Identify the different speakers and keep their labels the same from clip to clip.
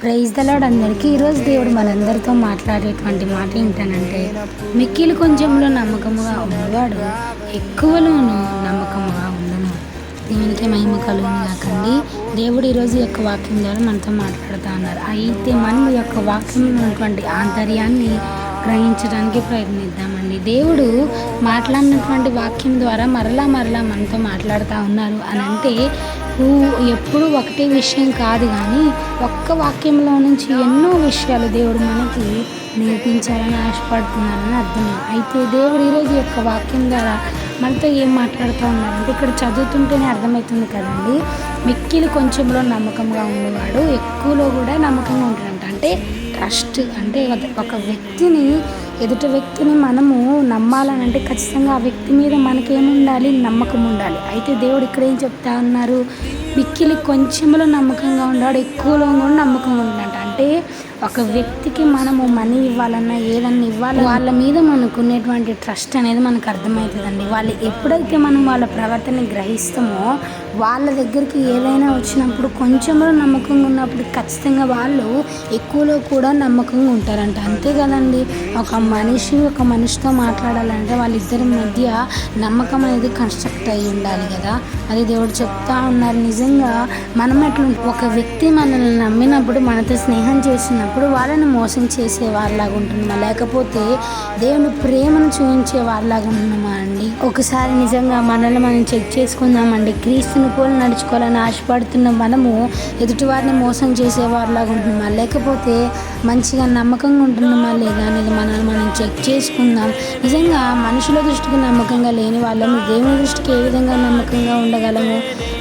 Speaker 1: Praise the lord అందరికీ. ఈరోజు దేవుడు మనందరితో మాట్లాడేటువంటి మాట ఏంటనంటే, మిక్కిలి కొంచెంలో నమ్మకముగా ఉన్నవాడు ఎక్కువలోనూ నమ్మకముగా ఉండును. దేవునికి మహిమ కలుగును కాకండి. దేవుడు ఈరోజు యొక్క వాక్యం ద్వారా మనతో మాట్లాడుతూ ఉన్నారు. అయితే మనం ఈ యొక్క వాక్యంలో ఉన్నటువంటి ఆంతర్యాన్ని గ్రహించడానికి ప్రయత్నిద్దామండి. దేవుడు మాట్లాడినటువంటి వాక్యం ద్వారా మరలా మనతో మాట్లాడుతూ ఉన్నారు అని అంటే ఎప్పుడు ఒకటే విషయం కాదు, కానీ ఒక్క వాక్యంలో నుంచి ఎన్నో విషయాలు దేవుడు మనకి నేర్పించాలని ఆశపడుతున్నారని అర్థం. అయితే దేవుడు ఈరోజు యొక్క వాక్యం ద్వారా మనతో ఏం మాట్లాడుతూ ఉన్నారంటే, ఇక్కడ చదువుతుంటేనే అర్థమవుతుంది కదండి. మిక్కిలి కొంచెంలో నమ్మకంగా ఉండేవాడు ఎక్కువలో కూడా నమ్మకంగా ఉంటాడంట. అంటే ట్రస్ట్ అంటే ఒక వ్యక్తిని, ఎదుటి వ్యక్తిని మనము నమ్మాలనంటే ఖచ్చితంగా ఆ వ్యక్తి మీద మనకేముండాలి, నమ్మకం ఉండాలి. అయితే దేవుడు ఇక్కడ ఏం చెప్తా ఉన్నారు, మిక్కిలి కొంచెంలో నమ్మకంగా ఉన్నాడు ఎక్కువలో కూడా నమ్మకంగా ఉండాలంట. అంటే ఒక వ్యక్తికి మనము మనీ ఇవ్వాలన్నా ఏదన్నా ఇవ్వాలి, వాళ్ళ మీద మనకు ఉన్నటువంటి ట్రస్ట్ అనేది మనకు అర్థమవుతుందండి. వాళ్ళు ఎప్పుడైతే మనం వాళ్ళ ప్రవర్తన గ్రహిస్తామో, వాళ్ళ దగ్గరికి ఏదైనా వచ్చినప్పుడు కొంచెంలో నమ్మకంగా ఉన్నప్పుడు ఖచ్చితంగా వాళ్ళు ఎక్కువలో కూడా నమ్మకంగా ఉంటారంట. అంతే కదండి. ఒక మనిషితో మాట్లాడాలంటే వాళ్ళిద్దరి మధ్య నమ్మకం అనేది కన్స్ట్రక్ట్ అయి ఉండాలి కదా. అది దేవుడు చెప్తా ఉన్నారు. నిజంగా మనం ఎట్లా, ఒక వ్యక్తి మనల్ని నమ్మినప్పుడు, మనతో స్నేహం చేసినప్పుడు వాళ్ళని మోసం చేసే వారిలాగా ఉంటున్నామా, లేకపోతే దేవుని ప్రేమను చూపించే వారిలాగా ఉంటున్నామా అండి? ఒకసారి నిజంగా మనల్ని మనం చెక్ చేసుకుందామండి. క్రీస్తుని పోలి నడుచుకోవాలని ఆశపడుతున్న మనము ఎదుటివారిని మోసం చేసే వారిలాగా ఉంటున్నామా, లేకపోతే మంచిగా నమ్మకంగా ఉంటున్నామా లేదా అనేది మనల్ని మనం చెక్ చేసుకుందాం. నిజంగా మనుషుల దృష్టికి నమ్మకంగా లేని వాళ్ళము దేవుని దృష్టికి ఏ విధంగా నమ్మకంగా ఉండగలము,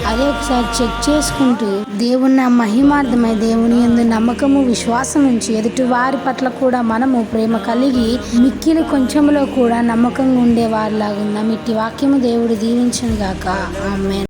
Speaker 1: అదే ఒకసారి చెక్ చేసుకుంటూ దేవుని మహిమార్థమై దేవుని యందు నమ్మకము విశ్వాసం ఉంచి ఎదుటి వారి పట్ల కూడా మనము ప్రేమ కలిగి మిక్కిలి కొంచెంలో కూడా నమ్మకంగా ఉండే వారిలాగా ఉందాం. ఇట్టి వాక్యము దేవుడు దీవించును గాక. ఆమేన్.